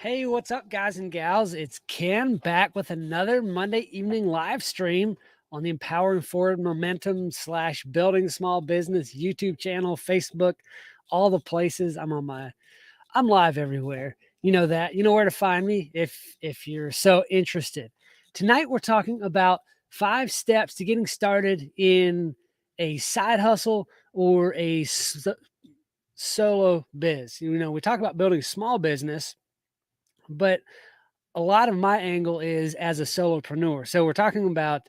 Hey, what's up, guys and gals? It's Ken back with another Monday evening live stream on the Empowering Forward Momentum / Building Small Business YouTube channel, Facebook, all the places. I'm live everywhere. You know that. You know where to find me if you're so interested. Tonight we're talking about 5 steps to getting started in a side hustle or a solo biz. You know, we talk about building small business, but a lot of my angle is as a solopreneur. So we're talking about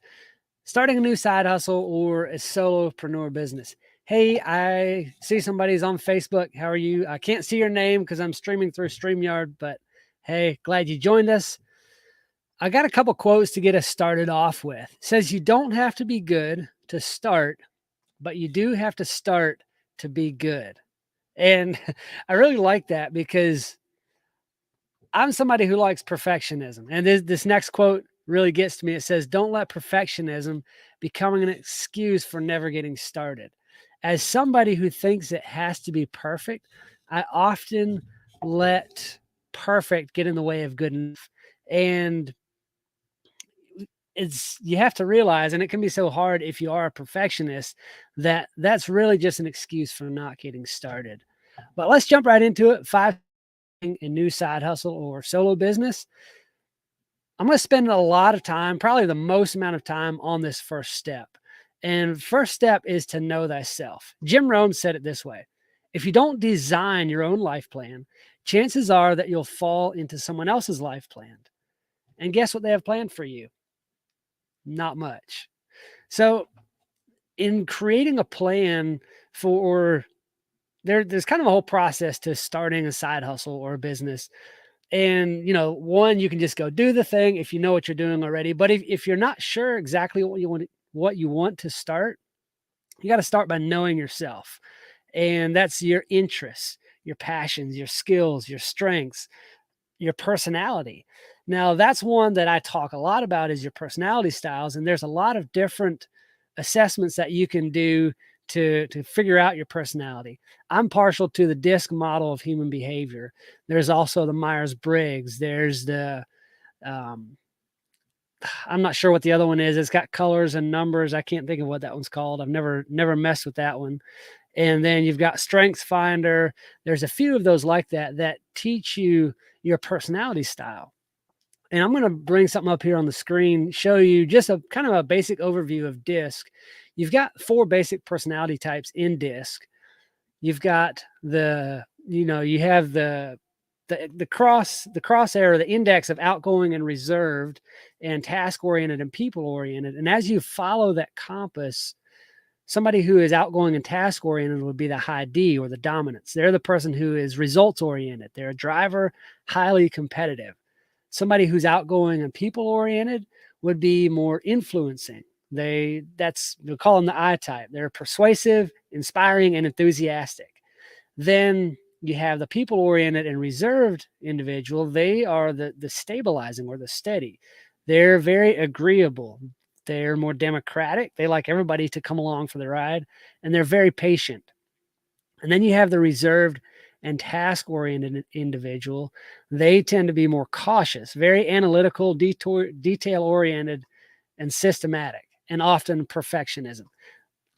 starting a new side hustle or a solopreneur business. Hey, I see somebody's on Facebook. How are you? I can't see your name because I'm streaming through StreamYard, but hey, glad you joined us. I got a couple quotes to get us started off with. It says you don't have to be good to start, but you do have to start to be good. And I really like that because I'm somebody who likes perfectionism. And this next quote really gets to me. It says, "Don't let perfectionism become an excuse for never getting started." As somebody who thinks it has to be perfect, I often let perfect get in the way of good enough. And you have to realize, and it can be so hard if you are a perfectionist, that that's really just an excuse for not getting started. But let's jump right into it. 5 a new side hustle or solo business. I'm going to spend a lot of time, probably the most amount of time on this first step. And first step is to know thyself. Jim Rohn said it this way: if you don't design your own life plan, chances are that you'll fall into someone else's life plan. And guess what they have planned for you? Not much. So, in creating a plan for there's kind of a whole process to starting a side hustle or a business. And, one, you can just go do the thing if you know what you're doing already. But if you're not sure exactly what you want to start, you got to start by knowing yourself. And that's your interests, your passions, your skills, your strengths, your personality. Now, that's one that I talk a lot about is your personality styles. And there's a lot of different assessments that you can do to figure out your personality. I'm partial to the DISC model of human behavior. There's also the Myers-Briggs. There's the I'm not sure what the other one is. It's got colors and numbers. I can't think of what that one's called. I've never messed with that one. And then you've got Strengths Finder. There's a few of those like that teach you your personality style. And I'm going to bring something up here on the screen, show you just a kind of a basic overview of DISC. You've got 4 basic personality types in DISC. You've got you have the crosshair, the index of outgoing and reserved and task oriented and people oriented. And as you follow that compass, somebody who is outgoing and task oriented would be the high D, or the dominance. They're the person who is results oriented. They're a driver, highly competitive. Somebody who's outgoing and people oriented would be more influencing. We'll call them the I type. They're persuasive, inspiring, and enthusiastic. Then you have the people oriented and reserved individual. They are the stabilizing or the steady. They're very agreeable. They're more democratic. They like everybody to come along for the ride, and they're very patient. And then you have the reserved and task-oriented individual. They tend to be more cautious, very analytical, detail-oriented, and systematic, and often perfectionism.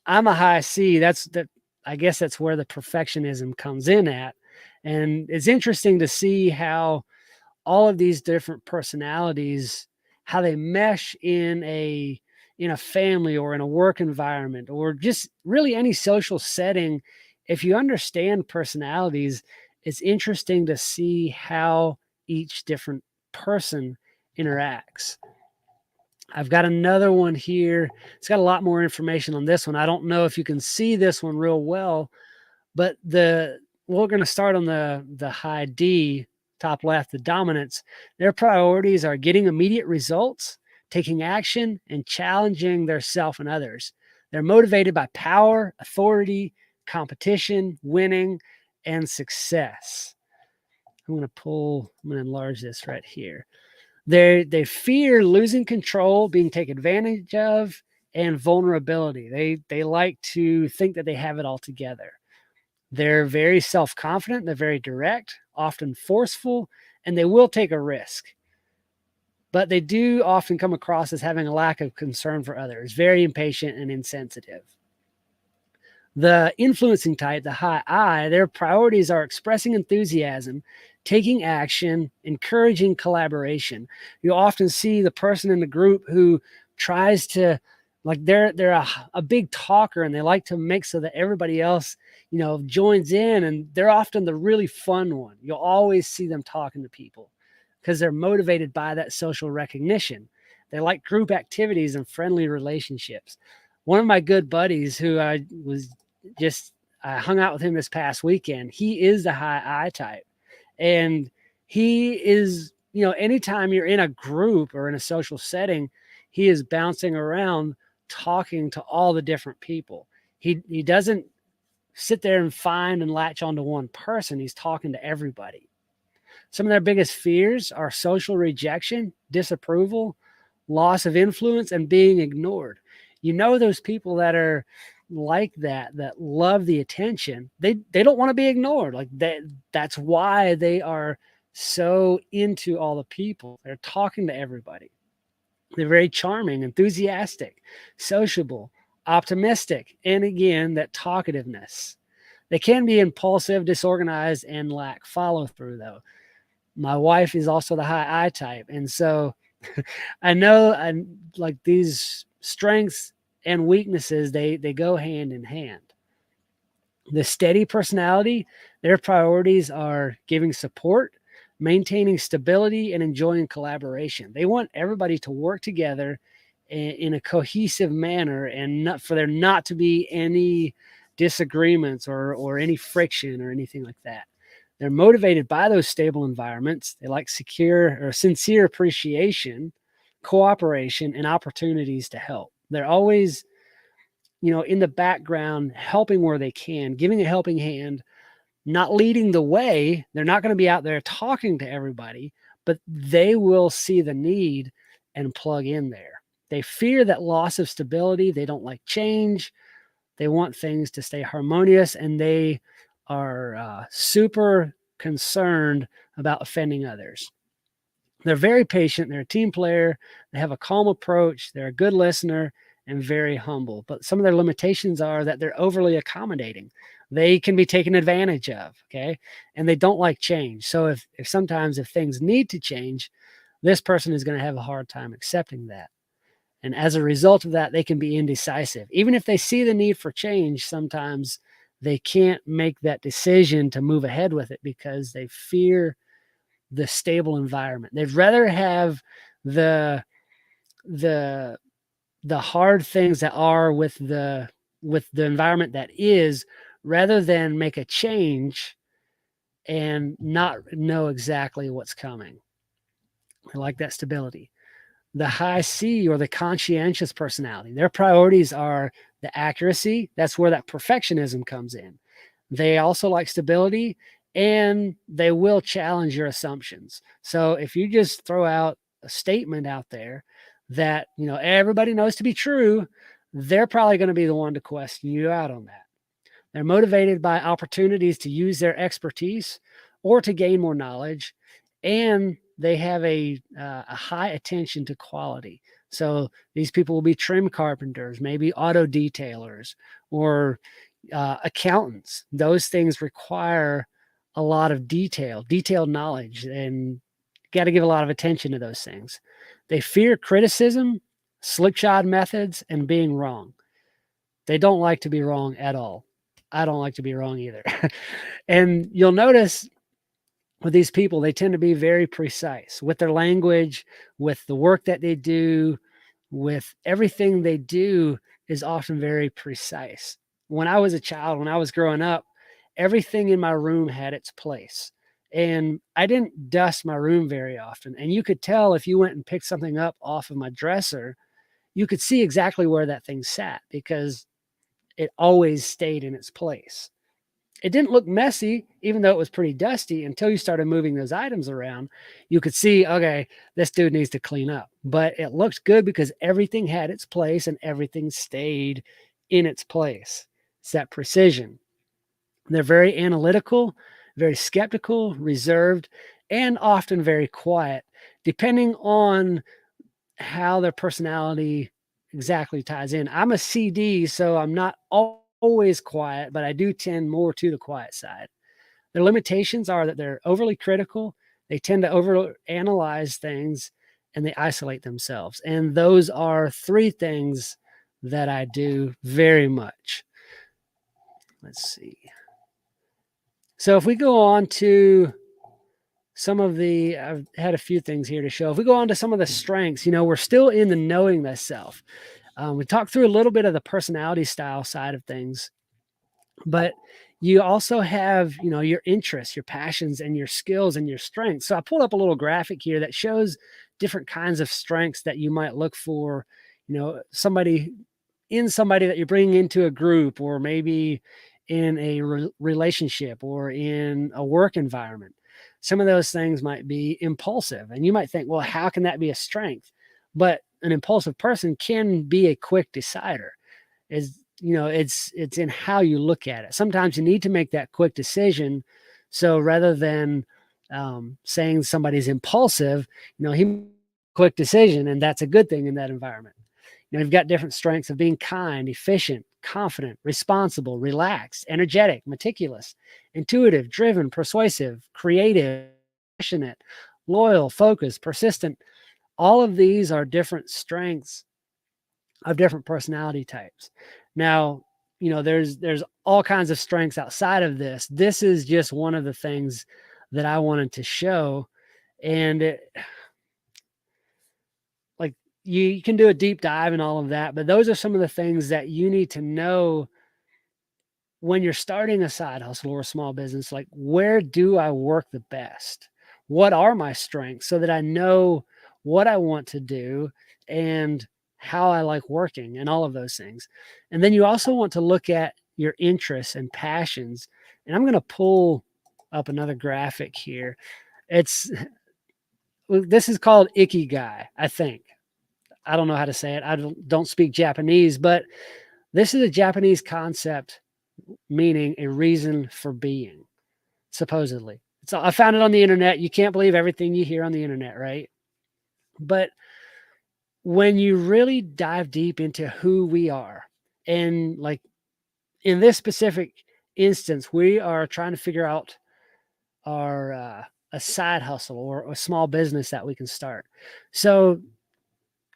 I'm a high C. I guess that's where the perfectionism comes in at. And it's interesting to see how all of these different personalities, how they mesh in a family or in a work environment or just really any social setting. If you understand personalities, it's interesting to see how each different person interacts. I've got another one here. It's got a lot more information on this one. I don't know if you can see this one real well, but we're going to start on the high D, top left, the dominance. Their priorities are getting immediate results, taking action, and challenging their self and others. They're motivated by power, authority, competition, winning, and success. I'm going to enlarge this right here. They fear losing control, being taken advantage of, and vulnerability. They like to think that they have it all together. They're very self-confident. They're very direct, often forceful, and they will take a risk. But they do often come across as having a lack of concern for others, very impatient and insensitive. The influencing type, the high I, their priorities are expressing enthusiasm, taking action, encouraging collaboration. You often see the person in the group who tries to, like, they're a big talker, and they like to make so that everybody else, joins in, and they're often the really fun one. You'll always see them talking to people because they're motivated by that social recognition. They like group activities and friendly relationships. One of my good buddies, who I hung out with him this past weekend. He is the high I type. And he is, anytime you're in a group or in a social setting, he is bouncing around talking to all the different people. He doesn't sit there and find and latch onto one person. He's talking to everybody. Some of their biggest fears are social rejection, disapproval, loss of influence, and being ignored. Those people that are like that love the attention, they don't want to be ignored. Like that's why they are so into all the people. They're talking to everybody. They're very charming, enthusiastic, sociable, optimistic, and again, that talkativeness. They can be impulsive, disorganized, and lack follow through, though. My wife is also the high I type, and so I know like these strengths and weaknesses, they go hand in hand. The steady personality, their priorities are giving support, maintaining stability, and enjoying collaboration. They want everybody to work together in a cohesive manner, and not for there not to be any disagreements or any friction or anything like that. They're motivated by those stable environments. They like secure or sincere appreciation, cooperation, and opportunities to help. They're always, in the background, helping where they can, giving a helping hand, not leading the way. They're not going to be out there talking to everybody, but they will see the need and plug in there. They fear that loss of stability. They don't like change. They want things to stay harmonious, and they are super concerned about offending others. They're very patient. They're a team player. They have a calm approach. They're a good listener and very humble. But some of their limitations are that they're overly accommodating. They can be taken advantage of, okay? And they don't like change. So if sometimes if things need to change, this person is going to have a hard time accepting that. And as a result of that, they can be indecisive. Even if they see the need for change, sometimes they can't make that decision to move ahead with it because they fear the stable environment. They'd rather have the hard things that are with the environment that is, rather than make a change and not know exactly what's coming. I like that stability. The high C, or the conscientious personality, their priorities are the accuracy. That's where that perfectionism comes in. They also like stability, and they will challenge your assumptions. So if you just throw out a statement out there that, everybody knows to be true, they're probably going to be the one to question you out on that. They're motivated by opportunities to use their expertise or to gain more knowledge, and they have a high attention to quality. So these people will be trim carpenters, maybe auto detailers, or accountants. Those things require a lot of detailed knowledge, and got to give a lot of attention to those things. They fear criticism, slickshod methods, and being wrong. They don't like to be wrong at all. I don't like to be wrong either. And you'll notice with these people, they tend to be very precise with their language, with the work that they do, with everything they do is often very precise. When I was a child, when I was growing up, everything in my room had its place. And I didn't dust my room very often. And you could tell if you went and picked something up off of my dresser, you could see exactly where that thing sat because it always stayed in its place. It didn't look messy, even though it was pretty dusty, until you started moving those items around. You could see, okay, this dude needs to clean up. But it looked good because everything had its place and everything stayed in its place. It's that precision. They're very analytical, very skeptical, reserved, and often very quiet, depending on how their personality exactly ties in. I'm a CD, so I'm not always quiet, but I do tend more to the quiet side. Their limitations are that they're overly critical, they tend to overanalyze things, and they isolate themselves. And those are three things that I do very much. Let's see. So if we go on to some of the, I've had a few things here to show. If we go on to some of the strengths, we're still in the knowing thyself. We talked through a little bit of the personality style side of things, but you also have, your interests, your passions, and your skills and your strengths. So I pulled up a little graphic here that shows different kinds of strengths that you might look for, somebody that you're bringing into a group, or maybe in a relationship, or in a work environment. Some of those things might be impulsive, and you might think, well, how can that be a strength? But an impulsive person can be a quick decider. It's in how you look at it. Sometimes you need to make that quick decision. So rather than saying somebody's impulsive, he quick decision, and that's a good thing in that environment. You've got different strengths of being kind, efficient, confident, responsible, relaxed, energetic, meticulous, intuitive, driven, persuasive, creative, passionate, loyal, focused, persistent. All of these are different strengths of different personality types. Now, there's all kinds of strengths outside of this. This is just one of the things that I wanted to show. And you can do a deep dive and all of that, but those are some of the things that you need to know when you're starting a side hustle or a small business. Like, where do I work the best? What are my strengths, so that I know what I want to do and how I like working and all of those things. And then you also want to look at your interests and passions. And I'm going to pull up another graphic here. This is called Ikigai, I think. I don't know how to say it. I don't speak Japanese, but this is a Japanese concept meaning a reason for being, supposedly. So I found it on the internet. You can't believe everything you hear on the internet, right? But when you really dive deep into who we are, and like in this specific instance, we are trying to figure out our a side hustle or a small business that we can start. So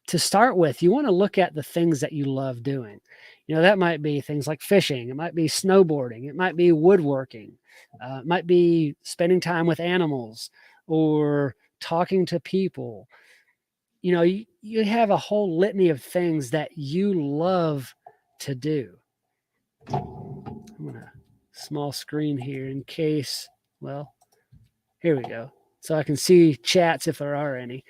to start with, you want to look at the things that you love doing. That might be things like fishing. It might be snowboarding. It might be woodworking. It might be spending time with animals or talking to people. You have a whole litany of things that you love to do. I'm going to small screen here in case, well, here we go. So I can see chats if there are any.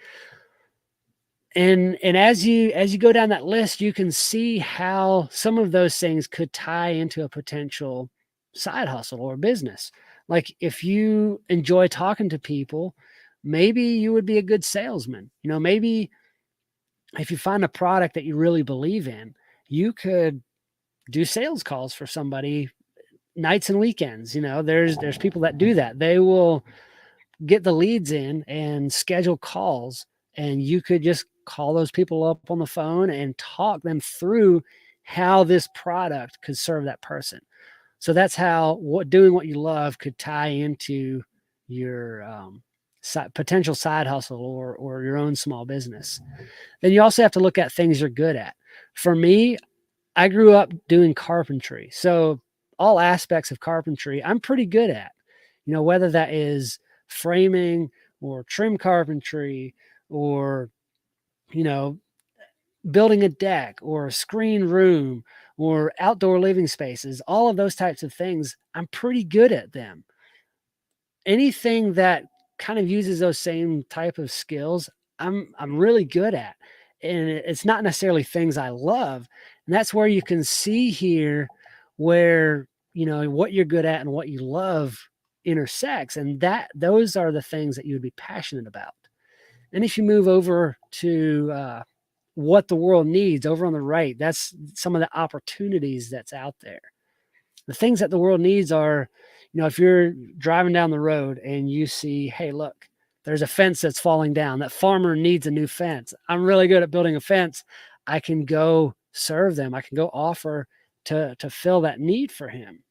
And as you go down that list, you can see how some of those things could tie into a potential side hustle or business. Like, if you enjoy talking to people, maybe you would be a good salesman. Maybe if you find a product that you really believe in, you could do sales calls for somebody nights and weekends. There's people that do that. They will get the leads in and schedule calls, and you could just call those people up on the phone and talk them through how this product could serve that person. So that's how doing what you love could tie into your potential side hustle or your own small business. Then you also have to look at things you're good at. For me, I grew up doing carpentry. So all aspects of carpentry, I'm pretty good at, whether that is framing or trim carpentry, or, building a deck or a screen room or outdoor living spaces, all of those types of things, I'm pretty good at them. Anything that kind of uses those same type of skills, I'm really good at. And it's not necessarily things I love. And that's where you can see here where, what you're good at and what you love intersects. And those are the things that you would be passionate about. And if you move over to what the world needs over on the right, that's some of the opportunities that's out there. The things that the world needs are, if you're driving down the road and you see, hey, look, there's a fence that's falling down. That farmer needs a new fence. I'm really good at building a fence. I can go serve them. I can go offer to fill that need for him.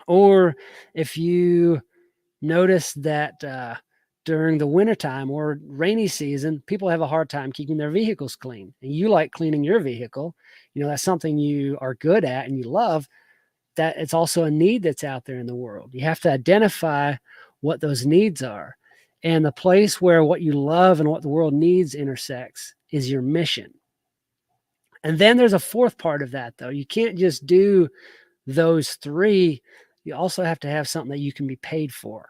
Or if you notice that during the wintertime or rainy season, people have a hard time keeping their vehicles clean, and you like cleaning your vehicle, that's something you are good at and you love, that it's also a need that's out there in the world. You have to identify what those needs are. And the place where what you love and what the world needs intersects is your mission. And then there's a fourth part of that, though. You can't just do those three. You also have to have something that you can be paid for,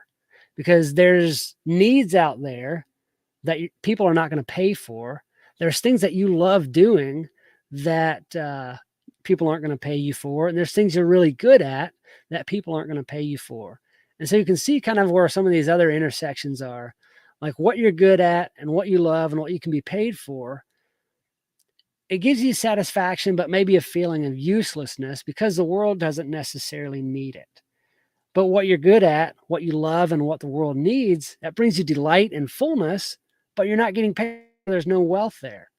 because there's needs out there that people are not going to pay for. There's things that you love doing that people aren't going to pay you for. And there's things you're really good at that people aren't going to pay you for. And so you can see kind of where some of these other intersections are, like what you're good at and what you love and what you can be paid for. It gives you satisfaction, but maybe a feeling of uselessness because the world doesn't necessarily need it. But what you're good at, what you love, and what the world needs, that brings you delight and fullness, but you're not getting paid. There's no wealth there.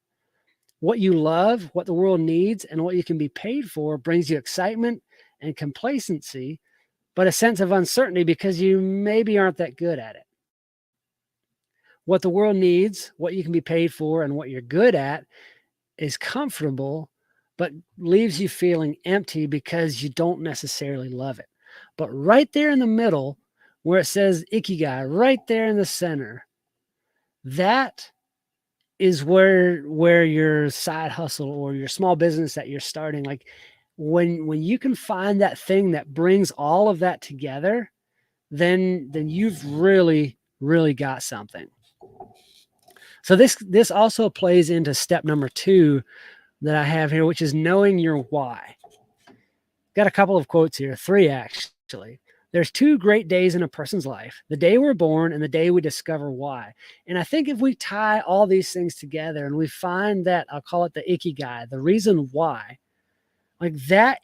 What you love, what the world needs, and what you can be paid for brings you excitement and complacency, but a sense of uncertainty because you maybe aren't that good at it. What the world needs, what you can be paid for, and what you're good at is comfortable, but leaves you feeling empty because you don't necessarily love it. But right there in the middle, where it says Ikigai, right there in the center, that is where your side hustle or your small business that you're starting, like when you can find that thing that brings all of that together, then you've really, really got something. So this also plays into step number 2 that I have here, which is knowing your why. Got a couple of quotes here, 3 actually. There's 2 great days in a person's life: the day we're born and the day we discover why. And I think if we tie all these things together and we find that, I'll call it the Ikigai, the reason why, like that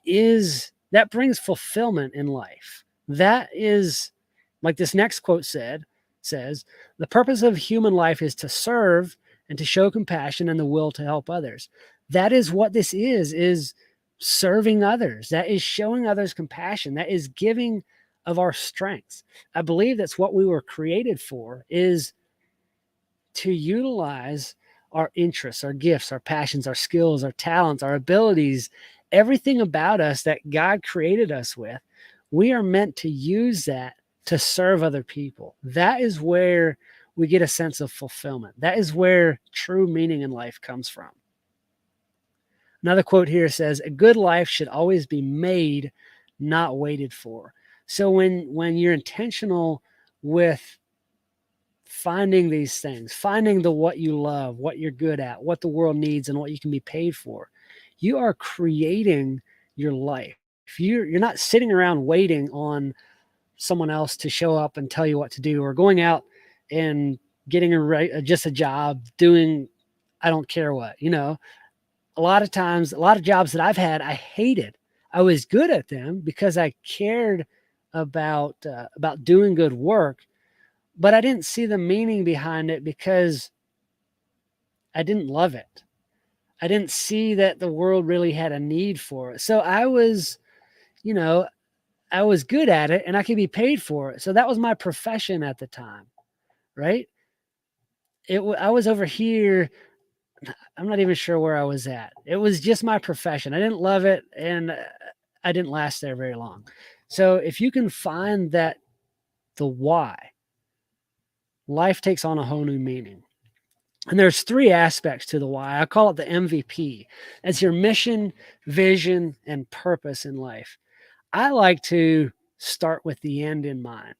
brings fulfillment in life. That is, like this next quote says, the purpose of human life is to serve and to show compassion and the will to help others. That is what this is serving others. That is showing others compassion. That is giving of our strengths. I believe that's what we were created for, is to utilize our interests, our gifts, our passions, our skills, our talents, our abilities, everything about us that God created us with. We are meant to use that to serve other people. That is where we get a sense of fulfillment. That is where true meaning in life comes from. Another quote here says, a good life should always be made, not waited for. So when you're intentional with finding these things, finding what you love, what you're good at, what the world needs, and what you can be paid for, you are creating your life. You're not sitting around waiting on someone else to show up and tell you what to do, or going out and getting just a job doing I don't care what. A lot of times, a lot of jobs that I've had, I hated. I was good at them because I cared about doing good work, but I didn't see the meaning behind it because I didn't love it. I didn't see that the world really had a need for it. So I was good at it and I could be paid for it. So that was my profession at the time, right? I was over here. I'm not even sure where I was at. It was just my profession. I didn't love it, and I didn't last there very long. So if you can find the why, life takes on a whole new meaning. And there's 3 aspects to the why. I call it the MVP. It's your mission, vision, and purpose in life. I like to start with the end in mind.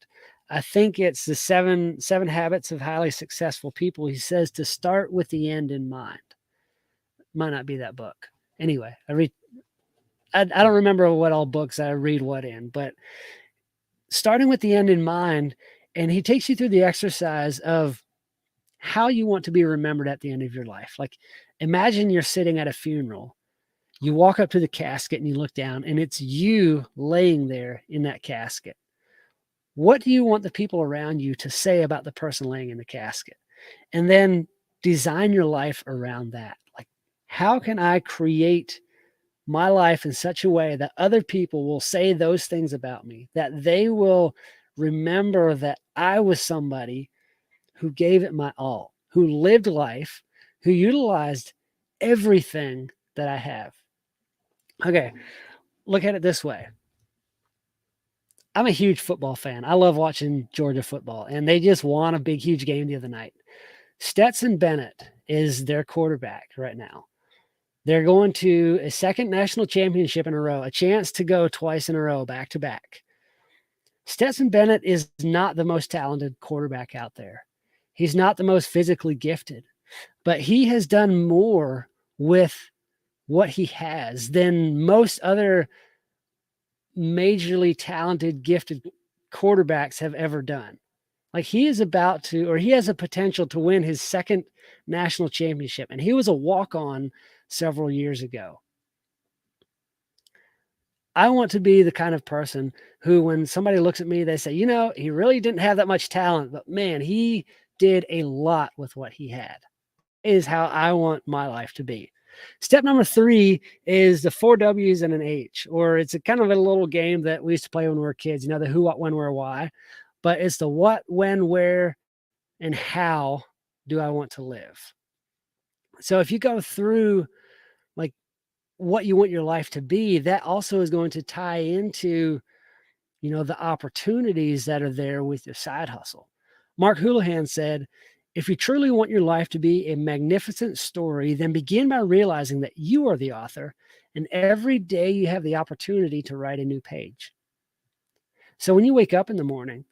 I think it's the seven habits of highly successful people. He says to start with the end in mind. Might not be that book. Anyway, I don't remember what all books I read what in, but starting with the end in mind, and he takes you through the exercise of how you want to be remembered at the end of your life. Like, imagine you're sitting at a funeral. You walk up to the casket and you look down, and it's you laying there in that casket. What do you want the people around you to say about the person laying in the casket? And then design your life around that. Like, how can I create my life in such a way that other people will say those things about me, that they will remember that I was somebody who gave it my all, who lived life, who utilized everything that I have. Okay, look at it this way. I'm a huge football fan. I love watching Georgia football, and they just won a big, huge game the other night. Stetson Bennett is their quarterback right now. They're going to a second national championship in a row, a chance to go twice in a row, back to back. Stetson Bennett is not the most talented quarterback out there. He's not the most physically gifted, but he has done more with what he has than most other majorly talented, gifted quarterbacks have ever done. Like, he is about to, or he has a potential to win his second national championship. And he was a walk-on several years ago. I want to be the kind of person who, when somebody looks at me, they say, you know, he really didn't have that much talent, but man, he did a lot with what he had. Is how I want my life to be. Step number 3 is the 4 W's and an H, or it's a kind of a little game that we used to play when we were kids, you know, the who, what, when, where, why, but it's the what, when, where, and how do I want to live? So if you go through like what you want your life to be, that also is going to tie into, you know, the opportunities that are there with your side hustle. Mark Houlihan said, if you truly want your life to be a magnificent story, then begin by realizing that you are the author, and every day you have the opportunity to write a new page. So when you wake up in the morning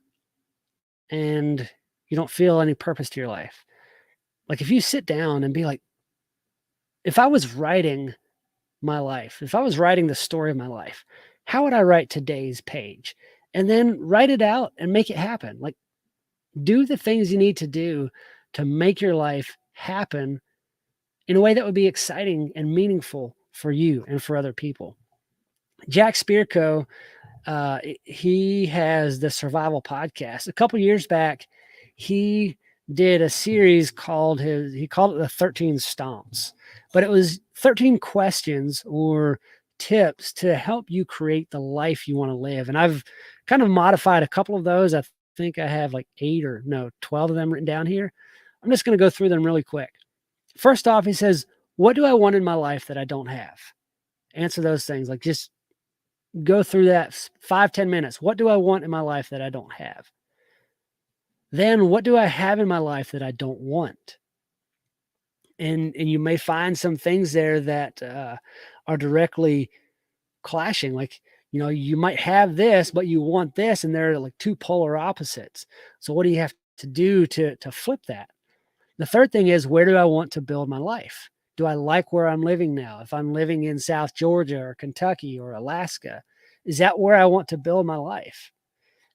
and you don't feel any purpose to your life, like if you sit down and be like, if I was writing my life, if I was writing the story of my life, how would I write today's page? And then write it out and make it happen. Like, do the things you need to do to make your life happen in a way that would be exciting and meaningful for you and for other people. Jack Spirko, he has the Survival Podcast. A couple years back, he did a series called he called it the 13 Stomps, but it was 13 questions or tips to help you create the life you want to live. And I've kind of modified a couple of those. I think I have like 12 of them written down here. I'm just going to go through them really quick. First off, he says, what do I want in my life that I don't have? Answer those things. Like, just go through that 5-10 minutes. What do I want in my life that I don't have? Then what do I have in my life that I don't want? And you may find some things there that are directly clashing. Like, you know, you might have this, but you want this, and they're like two polar opposites. So what do you have to do to flip that? The third thing is, where do I want to build my life? Do I like where I'm living now? If I'm living in South Georgia or Kentucky or Alaska, is that where I want to build my life?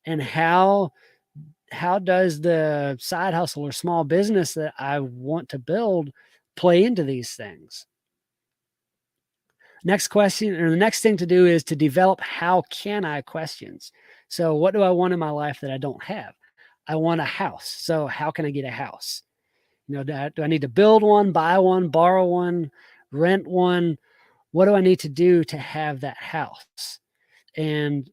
And how does the side hustle or small business that I want to build play into these things? Next question, or the next thing to do, is to develop how can I questions. So what do I want in my life that I don't have? I want a house. So how can I get a house? You know, do I need to build one, buy one, borrow one, rent one? What do I need to do to have that house? And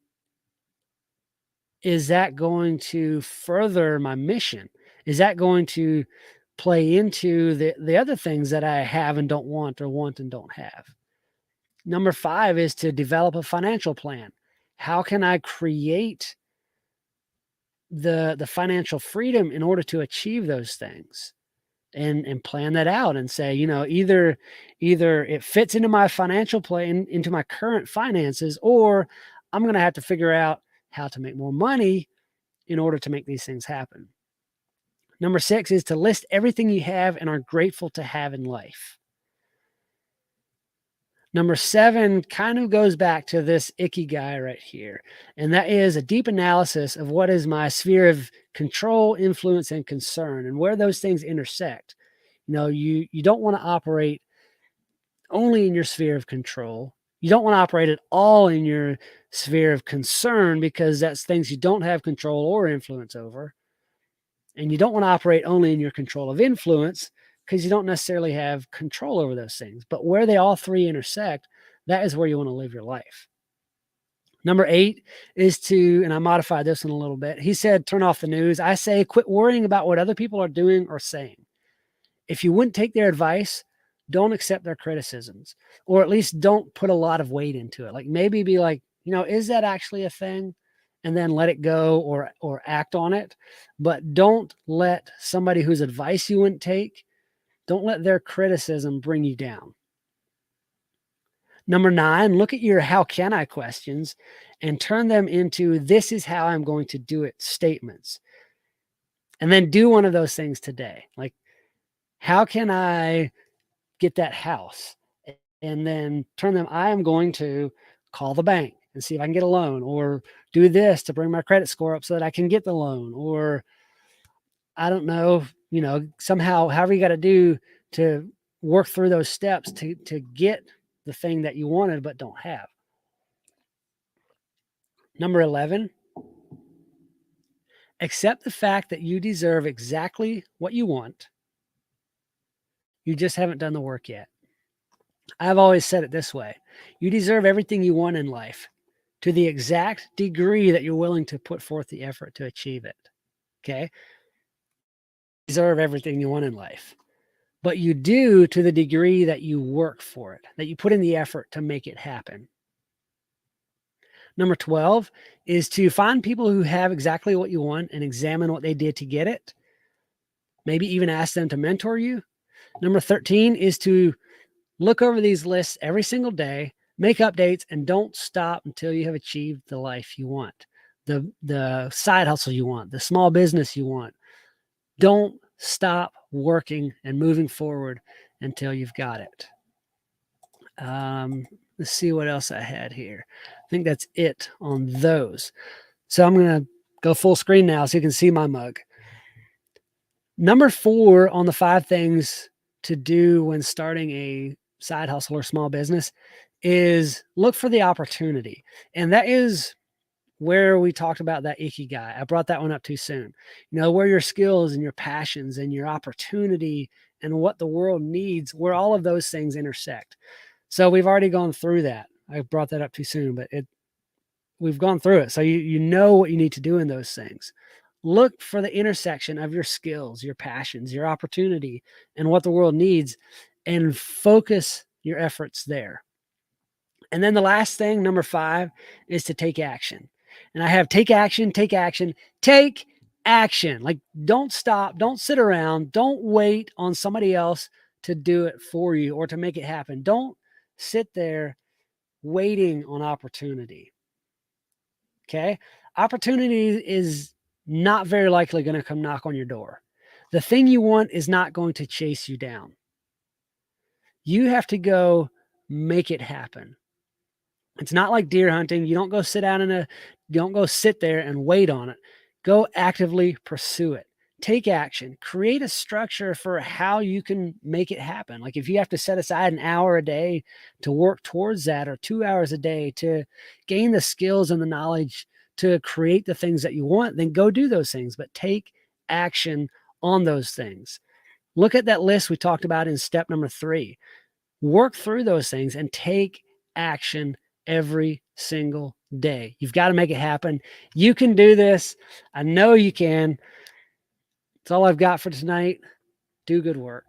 is that going to further my mission? Is that going to play into the other things that I have and don't want, or want and don't have? Number 5 is to develop a financial plan. How can I create the financial freedom in order to achieve those things? And plan that out and say, you know, either it fits into my financial plan, into my current finances, or I'm going to have to figure out how to make more money in order to make these things happen. Number 6 is to list everything you have and are grateful to have in life. Number 7 kind of goes back to this ikigai right here, and that is a deep analysis of what is my sphere of control, influence, and concern, and where those things intersect. You know, you don't want to operate only in your sphere of control. You don't want to operate at all in your sphere of concern, because that's things you don't have control or influence over. And you don't want to operate only in your control of influence, because you don't necessarily have control over those things. But where they all three intersect, that is where you want to live your life. Number 8 is to, and I modified this one a little bit. He said, turn off the news. I say, quit worrying about what other people are doing or saying. If you wouldn't take their advice, don't accept their criticisms, or at least don't put a lot of weight into it. Like, maybe be like, is that actually a thing? And then let it go, or act on it. But don't let somebody whose advice you wouldn't take, don't let their criticism bring you down. Number 9, look at your how can I questions and turn them into this is how I'm going to do it statements. And then do one of those things today. Like, how can I get that house? And then turn them, I am going to call the bank and see if I can get a loan, or do this to bring my credit score up so that I can get the loan, or I don't know, somehow, however you got to do to work through those steps to get the thing that you wanted but don't have. Number 11, accept the fact that you deserve exactly what you want. You just haven't done the work yet. I've always said it this way. You deserve everything you want in life to the exact degree that you're willing to put forth the effort to achieve it. Okay? You deserve everything you want in life, but you do to the degree that you work for it, that you put in the effort to make it happen. Number 12 is to find people who have exactly what you want and examine what they did to get it. Maybe even ask them to mentor you. Number 13 is to look over these lists every single day, make updates, and don't stop until you have achieved the life you want, the side hustle you want, the small business you want. Don't stop working and moving forward until you've got it. Let's see what else I had here. I think that's it on those. So I'm going to go full screen now so you can see my mug. Number 4 on the 5 things to do when starting a side hustle or small business is look for the opportunity. And that is where we talked about that ikigai. I brought that one up too soon. Where your skills and your passions and your opportunity and what the world needs, where all of those things intersect. So we've already gone through that. I brought that up too soon, but we've gone through it. So you know what you need to do in those things. Look for the intersection of your skills, your passions, your opportunity, and what the world needs, and focus your efforts there. And then the last thing, number 5, is to take action. And I have take action, take action, take action. Like, don't stop, don't sit around, don't wait on somebody else to do it for you or to make it happen. Don't sit there waiting on opportunity. Okay? Opportunity is not very likely going to come knock on your door. The thing you want is not going to chase you down. You have to go make it happen. It's not like deer hunting. You don't go sit there and wait on it. Go actively pursue it. Take action. Create a structure for how you can make it happen. Like, if you have to set aside an hour a day to work towards that, or 2 hours a day to gain the skills and the knowledge to create the things that you want, then go do those things, but take action on those things. Look at that list we talked about in step number 3. Work through those things and take action every single day. You've got to make it happen. You can do this. I know you can. That's all I've got for tonight. Do good work.